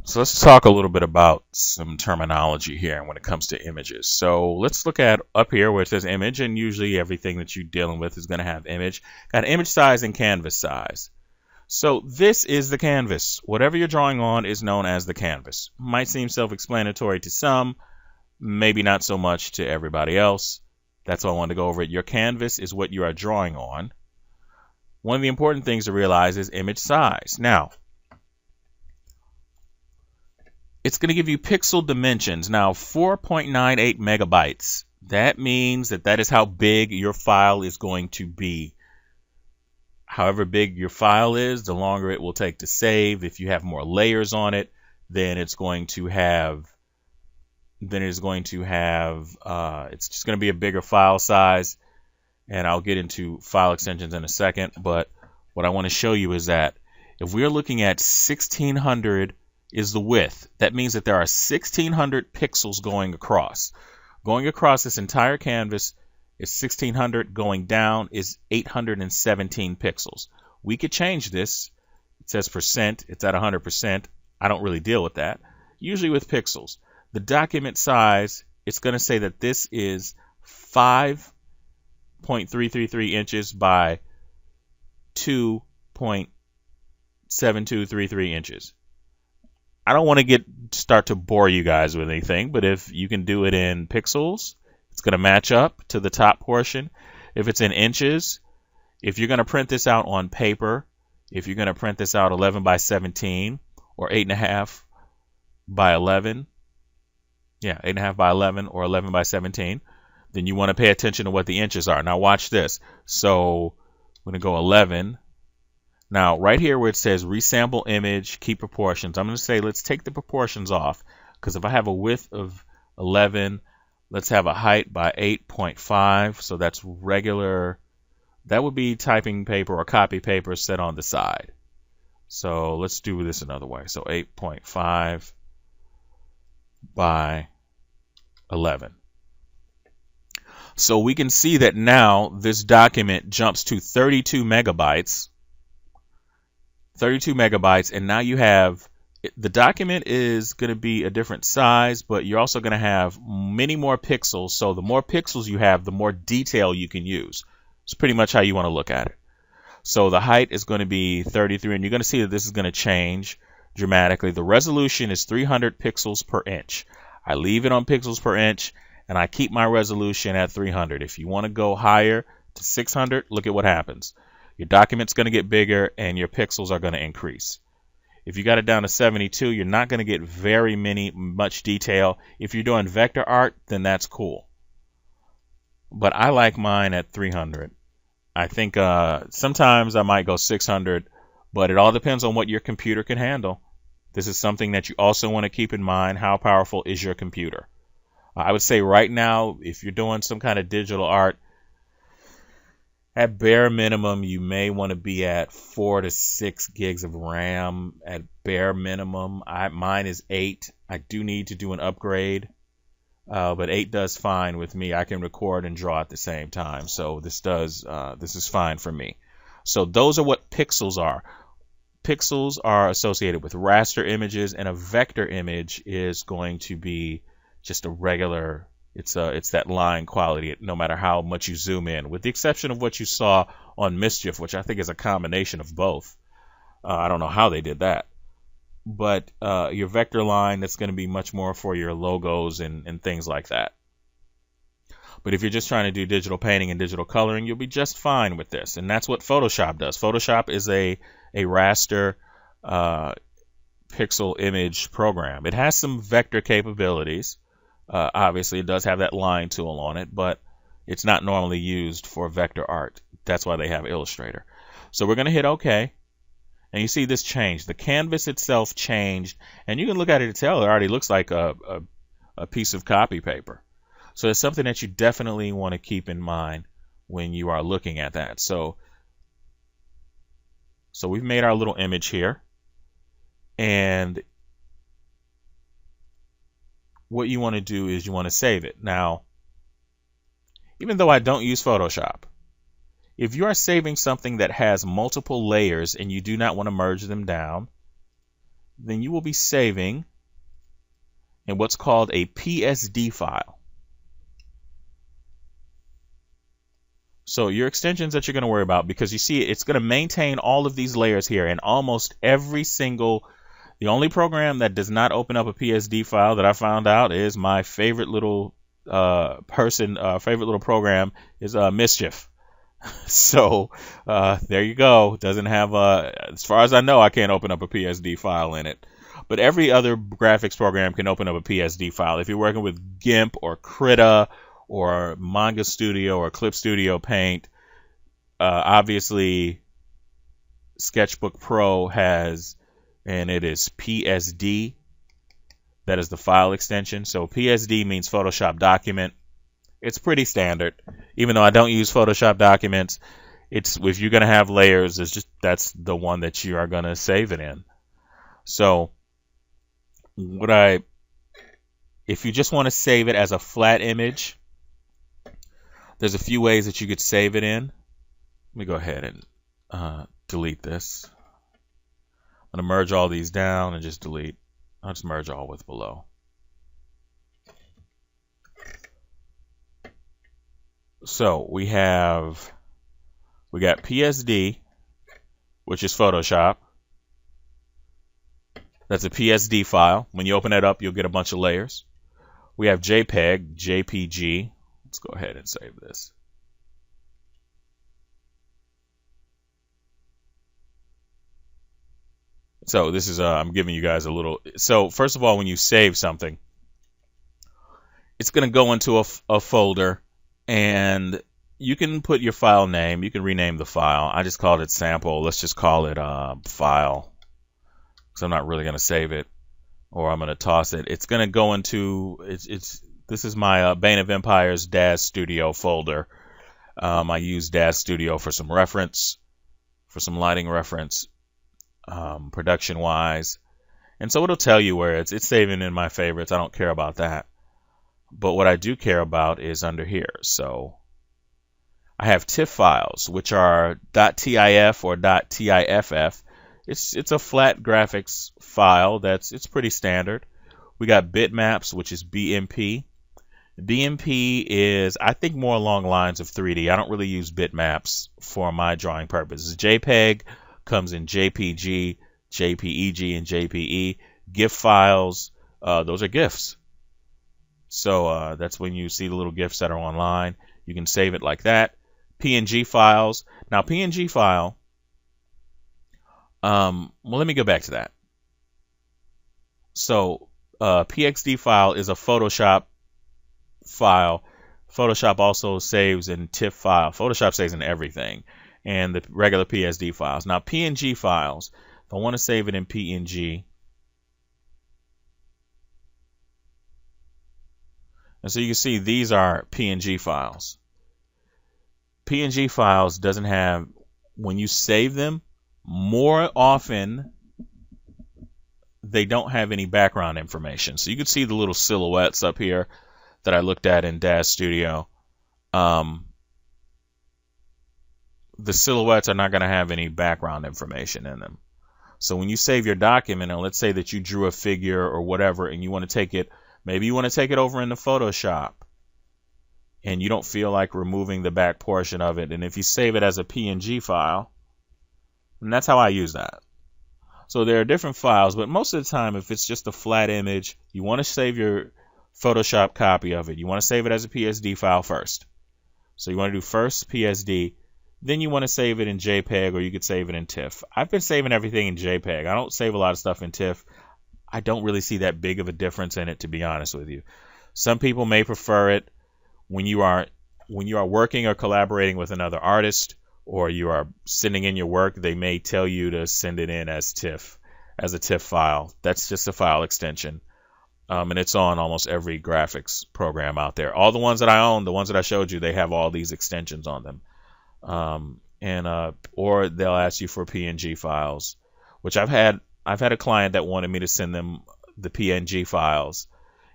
So let's talk a little bit about some terminology here when it comes to images. So let's look at up here where it says image, and usually everything that you're dealing with is going to have image. Got image size and canvas size. So this is the canvas. Whatever you're drawing on is known as the canvas. Might seem self-explanatory to some, maybe not so much to everybody else. That's why I wanted to go over it. Your canvas is what you are drawing on. One of the important things to realize is image size. Now, it's going to give you pixel dimensions. Now, 4.98 megabytes. That means that is how big your file is going to be. However big your file is, the longer it will take to save. If you have more layers on it, then it's going to have it's just going to be a bigger file size. And I'll get into file extensions in a second. But what I want to show you is that if we're looking at 1600 is the width, that means that there are 1600 pixels going across. Going across this entire canvas is 1600. Going down is 817 pixels. We could change this. It says percent. It's at 100%. I don't really deal with that. Usually with pixels. The document size, it's going to say that this is 5.333 inches by 2.7233 inches. I don't want to start to bore you guys with anything, but if you can do it in pixels, it's going to match up to the top portion. If it's in inches, if you're going to print this out on paper, if you're going to print this out 11 by 17 or 8.5 by 11, 8.5 by 11 or 11 by 17, then you want to pay attention to what the inches are. Now watch this. So I'm going to go 11. Now, right here where it says resample image, keep proportions, I'm going to say let's take the proportions off, because if I have a width of 11, let's have a height by 8.5, so that's regular. That would be typing paper or copy paper set on the side. So let's do this another way. So 8.5 by 11. So we can see that now this document jumps to 32 megabytes. 32 megabytes, and now you have the document is going to be a different size, but you're also going to have many more pixels. So the more pixels you have, the more detail you can use. It's pretty much how you want to look at it. So the height is going to be 33, and you're going to see that this is going to change dramatically. The resolution is 300 pixels per inch. I leave it on pixels per inch, and I keep my resolution at 300. If you want to go higher to 600, look at what happens. Your document's going to get bigger and your pixels are going to increase. If you got it down to 72, you're not going to get much detail. If you're doing vector art, then that's cool. But I like mine at 300. I think sometimes I might go 600, but it all depends on what your computer can handle. This is something that you also want to keep in mind. How powerful is your computer? I would say right now, if you're doing some kind of digital art, at bare minimum, you may want to be at 4 to 6 gigs of RAM at bare minimum. Mine is 8. I do need to do an upgrade, but 8 does fine with me. I can record and draw at the same time, so this is fine for me. So those are what pixels are. Pixels are associated with raster images, and a vector image is going to be just a regular. It's that line quality, no matter how much you zoom in, with the exception of what you saw on Mischief, which I think is a combination of both. I don't know how they did that. But your vector line, that's going to be much more for your logos and things like that. But if you're just trying to do digital painting and digital coloring, you'll be just fine with this. And that's what Photoshop does. Photoshop is a raster pixel image program. It has some vector capabilities. Obviously, it does have that line tool on it, but it's not normally used for vector art. That's why they have Illustrator. So we're going to hit OK. And you see this change. The canvas itself changed. And you can look at it and tell it already looks like a piece of copy paper. So it's something that you definitely want to keep in mind when you are looking at that. So we've made our little image here. And what you want to do is you want to save it. Now, even though I don't use Photoshop, if you are saving something that has multiple layers and you do not want to merge them down, then you will be saving in what's called a PSD file. So your extensions that you're going to worry about, because you see it's going to maintain all of these layers here, and almost every single, the only program that does not open up a PSD file that I found out is my favorite little favorite little program is Mischief. So there you go. Doesn't have as far as I know, I can't open up a PSD file in it. But every other graphics program can open up a PSD file. If you're working with GIMP or Krita or Manga Studio or Clip Studio Paint, obviously Sketchbook Pro has, and it is PSD. That is the file extension. So PSD means Photoshop Document. It's pretty standard. Even though I don't use Photoshop Documents, it's, if you're going to have layers, it's just, that's the one that you are going to save it in. So if you just want to save it as a flat image, there's a few ways that you could save it in. Let me go ahead and delete this. I'm going to merge all these down and just delete. I'll just merge all with below. So we got PSD, which is Photoshop. That's a PSD file. When you open it up, you'll get a bunch of layers. We have JPEG, JPG. Let's go ahead and save this. So this is, I'm giving you guys a little, so first of all, when you save something, it's going to go into a folder, and you can put your file name. You can rename the file. I just called it sample. Let's just call it file, because I'm not really going to save it, or I'm going to toss it. It's going to go into, this is my Bane of Empires Daz Studio folder. I use Daz Studio for some reference, for some lighting reference, production wise, and so it'll tell you where it's saving in my favorites. I don't care about that, but what I do care about is under here. So I have TIFF files, which are .tif or .tiff. It's a flat graphics file. It's pretty standard. We got bitmaps, which is BMP. BMP is, I think, more along lines of 3D. I don't really use bitmaps for my drawing purposes. JPEG comes in JPG, JPEG, and JPE. GIF files, those are GIFs. So that's when you see the little GIFs that are online. You can save it like that. PNG files. Now, PNG file, well, let me go back to that. So PXD file is a Photoshop file. Photoshop also saves in TIFF file. Photoshop saves in everything, and the regular PSD files. Now, PNG files, if I want to save it in PNG, and so you can see these are PNG files. PNG files doesn't have, when you save them, more often they don't have any background information. So you can see the little silhouettes up here that I looked at in Daz Studio. The silhouettes are not going to have any background information in them. So when you save your document, and let's say that you drew a figure or whatever, and you want to take it, maybe you want to take it over into Photoshop, and you don't feel like removing the back portion of it, and if you save it as a PNG file, and that's how I use that. So there are different files, but most of the time, if it's just a flat image, you want to save your Photoshop copy of it. You want to save it as a PSD file first. So you want to do first PSD, then you want to save it in JPEG, or you could save it in TIFF. I've been saving everything in JPEG. I don't save a lot of stuff in TIFF. I don't really see that big of a difference in it, to be honest with you. Some people may prefer it when you are working or collaborating with another artist, or you are sending in your work. They may tell you to send it in as TIFF, as a TIFF file. That's just a file extension. And it's on almost every graphics program out there. All the ones that I own, the ones that I showed you, they have all these extensions on them. Or they'll ask you for PNG files, which I've had a client that wanted me to send them the PNG files.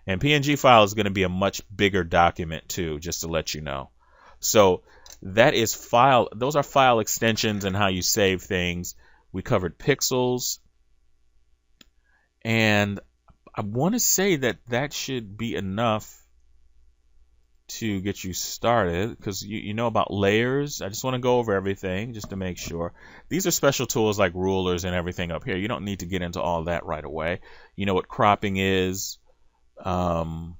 And PNG file is going to be a much bigger document too, just to let you know. So that is file. Those are file extensions and how you save things. We covered pixels, And I want to say that that should be enough to get you started, because you know about layers. I just want to go over everything just to make sure. These are special tools like rulers and everything up here. You don't need to get into all that right away. You know what cropping is. You know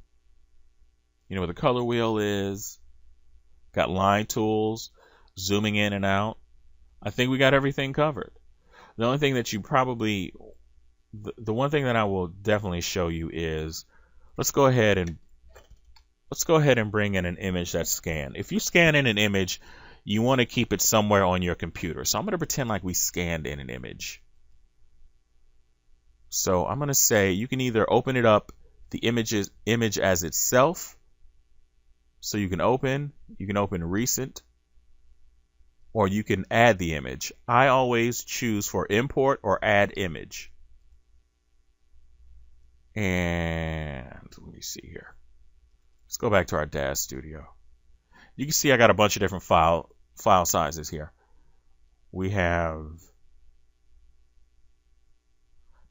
what the color wheel is. Got line tools, zooming in and out. I think we got everything covered. The only thing that you probably, the one thing that I will definitely show you is, let's go ahead and bring in an image that's scanned. If you scan in an image, you want to keep it somewhere on your computer. So I'm going to pretend like we scanned in an image. So I'm going to say you can either open it up, the image as itself. So you can open recent, or you can add the image. I always choose for import or add image. And let me see here. Let's go back to our DAZ Studio. You can see I got a bunch of different file sizes here. We have,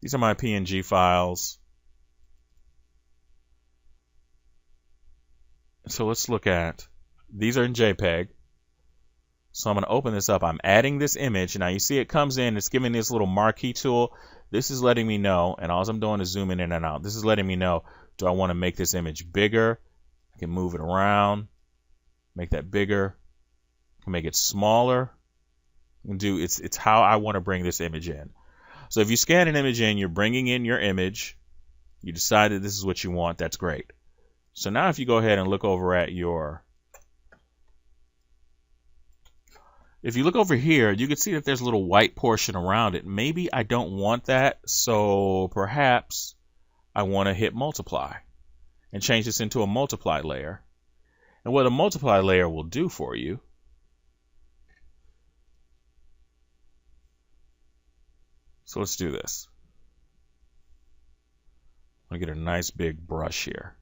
these are my PNG files. So let's look at, these are in JPEG. So I'm going to open this up. I'm adding this image. Now you see it comes in, it's giving this little marquee tool. This is letting me know, and all I'm doing is zooming in and out. This is letting me know, do I want to make this image bigger? I can move it around, make that bigger, I can make it smaller, and it's how I want to bring this image in. So if you scan an image in, you're bringing in your image, you decided this is what you want, that's great. So now if you go ahead and look over at if you look over here, you can see that there's a little white portion around it. Maybe I don't want that, so perhaps I want to hit multiply and change this into a multiply layer. And what a multiply layer will do for you, so let's do this. I'm going to get a nice big brush here.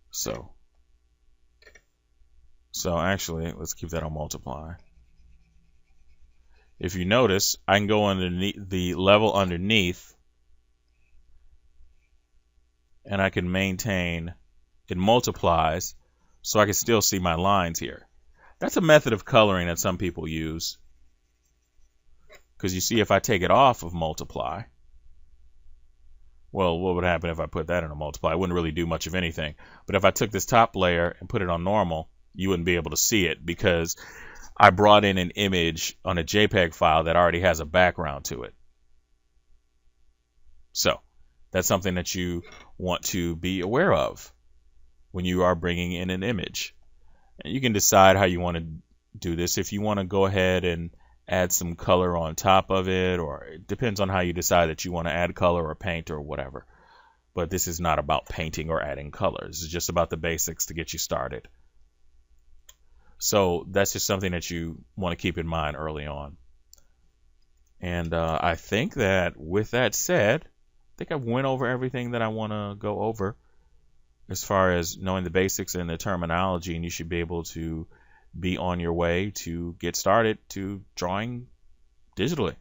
So actually, let's keep that on multiply. If you notice, I can go underneath the level underneath, and I can maintain, it multiplies, so I can still see my lines here. That's a method of coloring that some people use, because you see if I take it off of multiply, well, what would happen if I put that in a multiply? It wouldn't really do much of anything. But if I took this top layer and put it on normal, you wouldn't be able to see it, because I brought in an image on a JPEG file that already has a background to it. So that's something that you want to be aware of when you are bringing in an image. And you can decide how you want to do this. If you want to go ahead and add some color on top of it, or it depends on how you decide that you want to add color or paint or whatever. But this is not about painting or adding colors. It's just about the basics to get you started. So that's just something that you want to keep in mind early on. And I think that with that said, I think I've went over everything that I want to go over as far as knowing the basics and the terminology, and you should be able to be on your way to get started to drawing digitally.